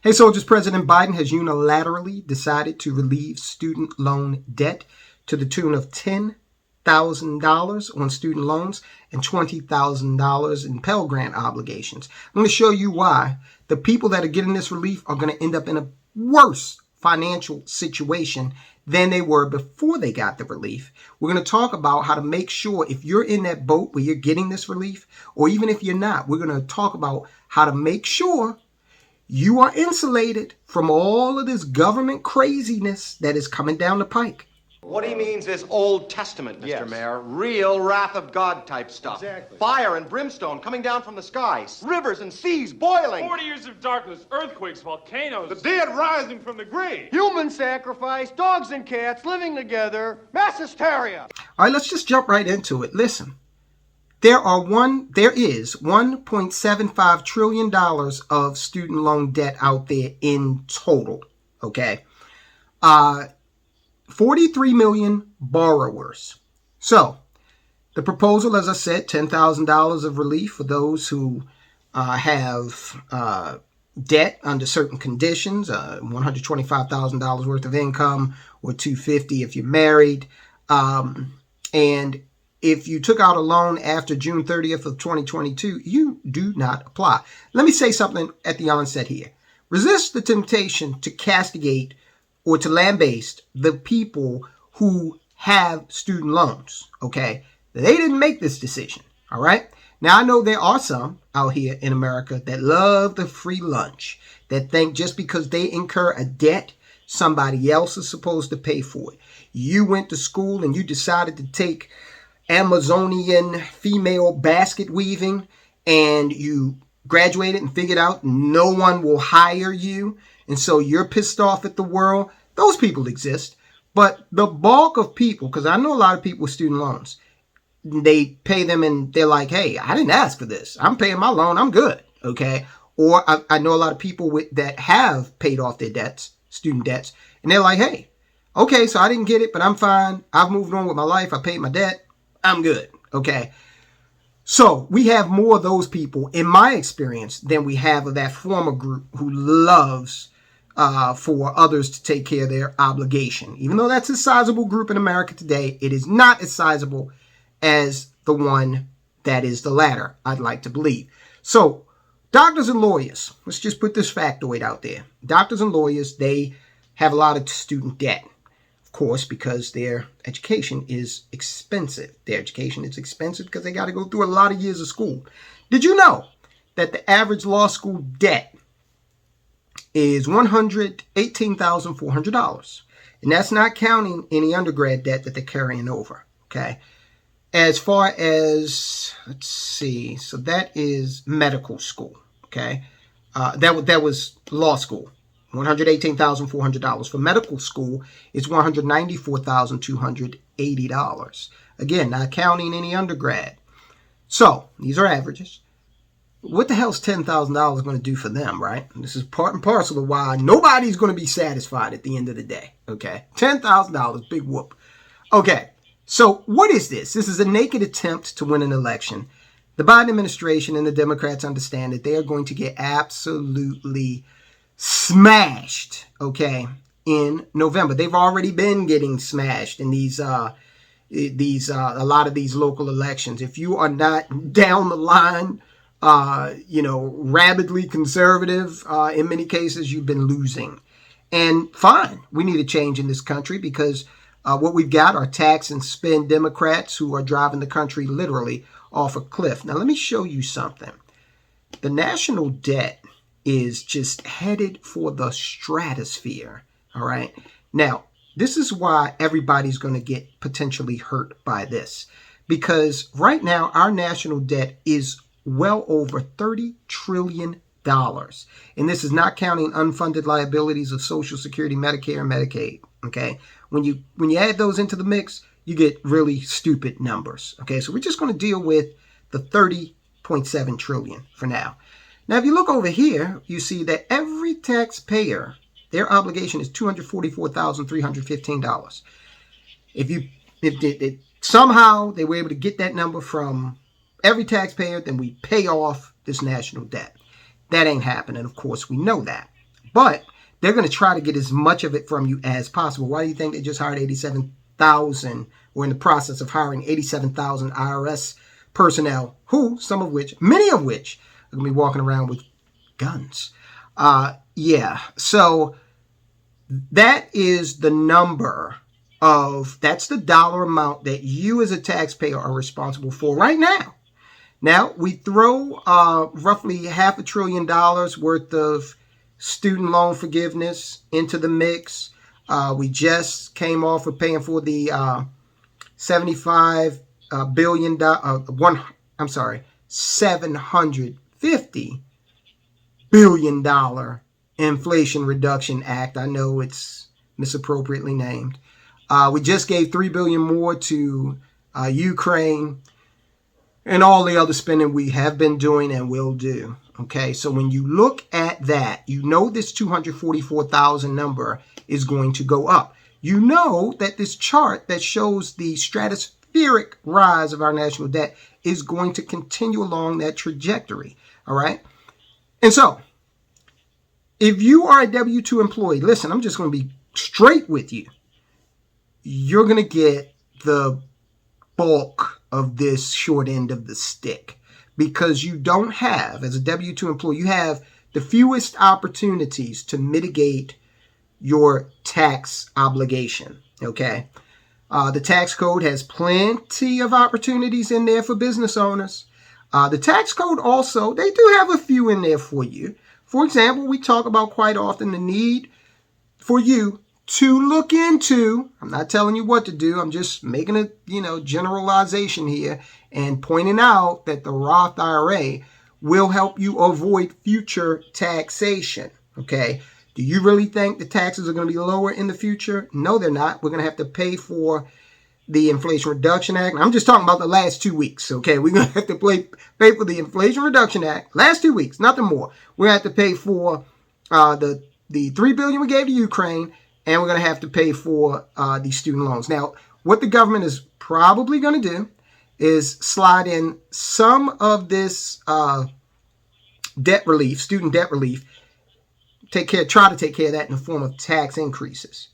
Hey, soldiers, President Biden has unilaterally decided to relieve student loan debt to the tune of $10,000 on student loans and $20,000 in Pell Grant obligations. I'm going to show you why the people that are getting this relief are going to end up in a worse financial situation than they were before they got the relief. We're going to talk about how to make sure if you're in that boat where you're getting this relief, or even if you're not, we're going to talk about how to make sure you are insulated from all of this government craziness that is coming down the pike. What he means is Old Testament, Mr. Mayor. Real wrath of God type stuff. Exactly. Fire and brimstone coming down from the skies. Rivers and seas boiling. 40 years of darkness, earthquakes, volcanoes. The dead rising from the grave. Human sacrifice, dogs and cats living together, mass hysteria. All right, let's just jump right into it. Listen, there is $1.75 trillion of student loan debt out there in total, okay? 43 million borrowers. So, the proposal, as I said, $10,000 of relief for those who have debt under certain conditions, $125,000 worth of income, or $250,000 if you're married, and if you took out a loan after June 30th of 2022, you do not apply. Let me say something at the onset here. Resist the temptation to castigate or to lambaste the people who have student loans, okay? They didn't make this decision, all right? Now, I know there are some out here in America that love the free lunch, that think just because they incur a debt, somebody else is supposed to pay for it. You went to school and you decided to take Amazonian female basket weaving, and you graduated and figured out no one will hire you, and so you're pissed off at the world. Those people exist, but the bulk of people, because I know a lot of people with student loans, they pay them and they're like, hey, I didn't ask for this. I'm paying my loan. I'm good, okay? Or I know a lot of people that have paid off their debts, student debts, and they're like, hey, okay, so I didn't get it, but I'm fine. I've moved on with my life. I paid my debt. I'm good, okay? So we have more of those people, in my experience, than we have of that former group who loves for others to take care of their obligation. Even though that's a sizable group in America today, it is not as sizable as the one that is the latter, I'd like to believe. So doctors and lawyers, let's just put this factoid out there. Doctors and lawyers, they have a lot of student debt. Of course, because their education is expensive. Their education is expensive because they got to go through a lot of years of school. Did you know that the average law school debt is $118,400? And that's not counting any undergrad debt that they're carrying over, okay? As far as, let's see, so that is medical school, okay? That was law school. $118,400. For medical school, it's $194,280. Again, not counting any undergrad. So, these are averages. What the hell is $10,000 going to do for them, right? And this is part and parcel of why nobody's going to be satisfied at the end of the day, okay? $10,000, big whoop. Okay, so what is this? This is a naked attempt to win an election. The Biden administration and the Democrats understand that they are going to get absolutely smashed, okay, in November. They've already been getting smashed in a lot of these local elections. If you are not down the line, rabidly conservative, in many cases, you've been losing. And fine, we need a change in this country because what we've got are tax and spend Democrats who are driving the country literally off a cliff. Now, let me show you something. The national debt is just headed for the stratosphere, all right? Now, this is why everybody's going to get potentially hurt by this, because right now our national debt is well over $30 trillion, and this is not counting unfunded liabilities of Social Security, Medicare, and Medicaid, okay? When you add those into the mix, you get really stupid numbers, okay? So we're just going to deal with the $30.7 trillion for now. Now, if you look over here, you see that every taxpayer, their obligation is $244,315. If somehow they were able to get that number from every taxpayer, then we pay off this national debt. That ain't happening, of course, we know that. But they're going to try to get as much of it from you as possible. Why do you think they just hired 87,000, or in the process of hiring 87,000 IRS personnel, who, many of which, are going to be walking around with guns? Yeah, so that is the number that's the dollar amount that you as a taxpayer are responsible for right now. Now, we throw roughly $500 billion worth of student loan forgiveness into the mix. We just came off of paying for the $750 billion Inflation Reduction Act. I know it's misappropriately named. We just gave $3 billion more to Ukraine, and all the other spending we have been doing and will do. Okay, so when you look at that, you know this 244,000 number is going to go up. You know that this chart that shows the stratospheric rise of our national debt is going to continue along that trajectory. All right, and so if you are a W-2 employee, listen, I'm just going to be straight with you. You're going to get the bulk of this short end of the stick, because you don't have, as a W-2 employee, you have the fewest opportunities to mitigate your tax obligation, okay? The tax code has plenty of opportunities in there for business owners. The tax code also, they do have a few in there for you. For example, we talk about quite often the need for you to look into, I'm not telling you what to do, I'm just making a generalization here and pointing out that the Roth IRA will help you avoid future taxation. Okay, do you really think the taxes are going to be lower in the future? No, they're not. We're going to have to pay for the Inflation Reduction Act. And I'm just talking about the last 2 weeks. Okay, we're going to have to pay for the Inflation Reduction Act last 2 weeks, nothing more. We're going to have to pay for the $3 billion we gave to Ukraine, and we're going to have to pay for these student loans. Now, what the government is probably going to do is slide in some of this debt relief, student debt relief, try to take care of that in the form of tax increases.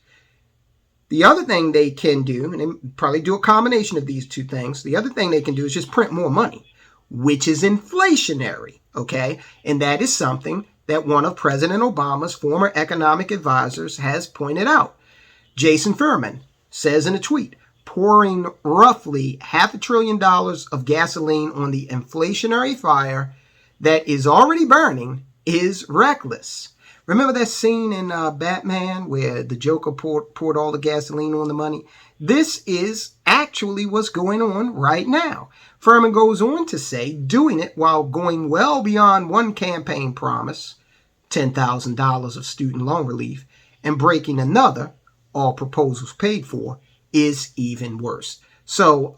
The other thing they can do, and they probably do a combination of these two things, the other thing they can do is just print more money, which is inflationary, okay? And that is something that one of President Obama's former economic advisors has pointed out. Jason Furman says in a tweet, pouring roughly $500 billion of gasoline on the inflationary fire that is already burning is reckless. Remember that scene in Batman where the Joker poured all the gasoline on the money? This is actually what's going on right now. Furman goes on to say, doing it while going well beyond one campaign promise, $10,000 of student loan relief, and breaking another, all proposals paid for, is even worse. So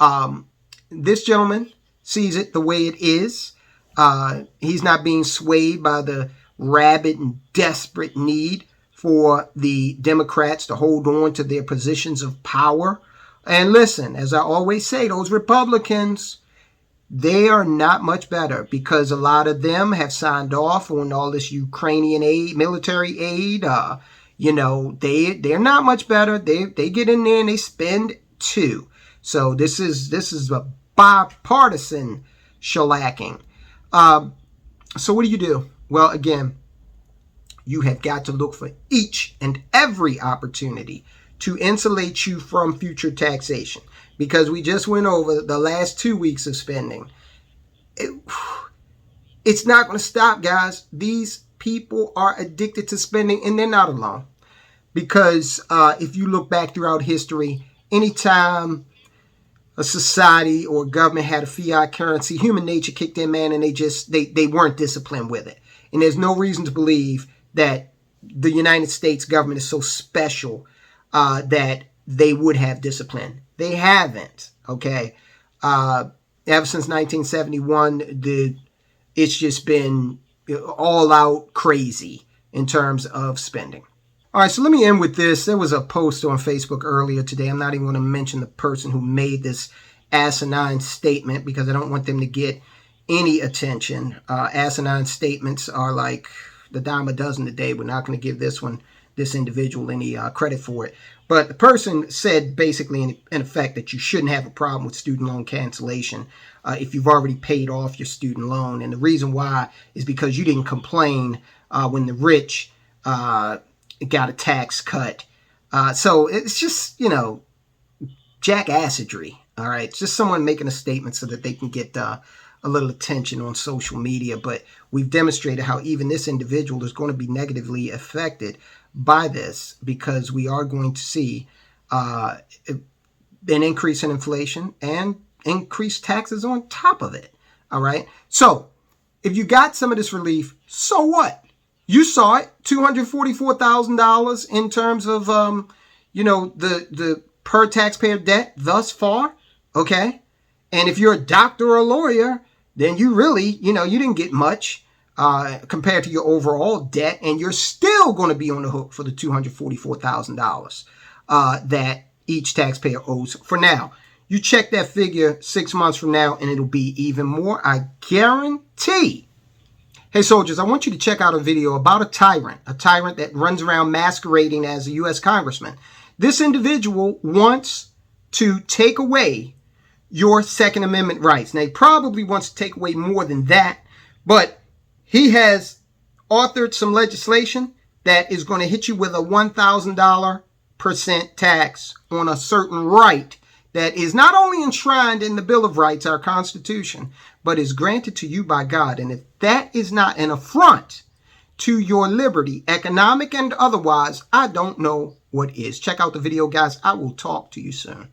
this gentleman sees it the way it is. He's not being swayed by the rabid and desperate need for the Democrats to hold on to their positions of power. And listen, as I always say, those Republicans, they are not much better, because a lot of them have signed off on all this Ukrainian aid, military aid. They're not much better. They get in there and they spend too. So this is a bipartisan shellacking. So what do? Well, again, you have got to look for each and every opportunity to insulate you from future taxation, because we just went over the last 2 weeks of spending. It's not going to stop, guys. These people are addicted to spending, and they're not alone. Because if you look back throughout history, anytime a society or government had a fiat currency, human nature kicked in, man, and they weren't disciplined with it. And there's no reason to believe that the United States government is so special that they would have discipline. They haven't, okay? Ever since 1971, it's just been all out crazy in terms of spending. All right, so let me end with this. There was a post on Facebook earlier today. I'm not even going to mention the person who made this asinine statement because I don't want them to get any attention. Asinine statements are like the dime a dozen today. We're not going to give this individual any credit for it. But the person said basically in effect that you shouldn't have a problem with student loan cancellation if you've already paid off your student loan. And the reason why is because you didn't complain when the rich got a tax cut. So it's just, jackassery. All right. It's just someone making a statement so that they can get a little attention on social media. But we've demonstrated how even this individual is going to be negatively affected by this, because we are going to see an increase in inflation and increased taxes on top of it. All right. So if you got some of this relief, so what? You saw it, $244,000 in terms of, the per taxpayer debt thus far. Okay. And if you're a doctor or a lawyer, then you really, you didn't get much compared to your overall debt, and you're still going to be on the hook for the $244,000 that each taxpayer owes for now. You check that figure 6 months from now, and it'll be even more, I guarantee. Hey, soldiers, I want you to check out a video about a tyrant that runs around masquerading as a U.S. congressman. This individual wants to take away your Second Amendment rights. Now, he probably wants to take away more than that, but he has authored some legislation that is going to hit you with a $1,000% tax on a certain right that is not only enshrined in the Bill of Rights, our Constitution, but is granted to you by God. And if that is not an affront to your liberty, economic and otherwise, I don't know what is. Check out the video, guys. I will talk to you soon.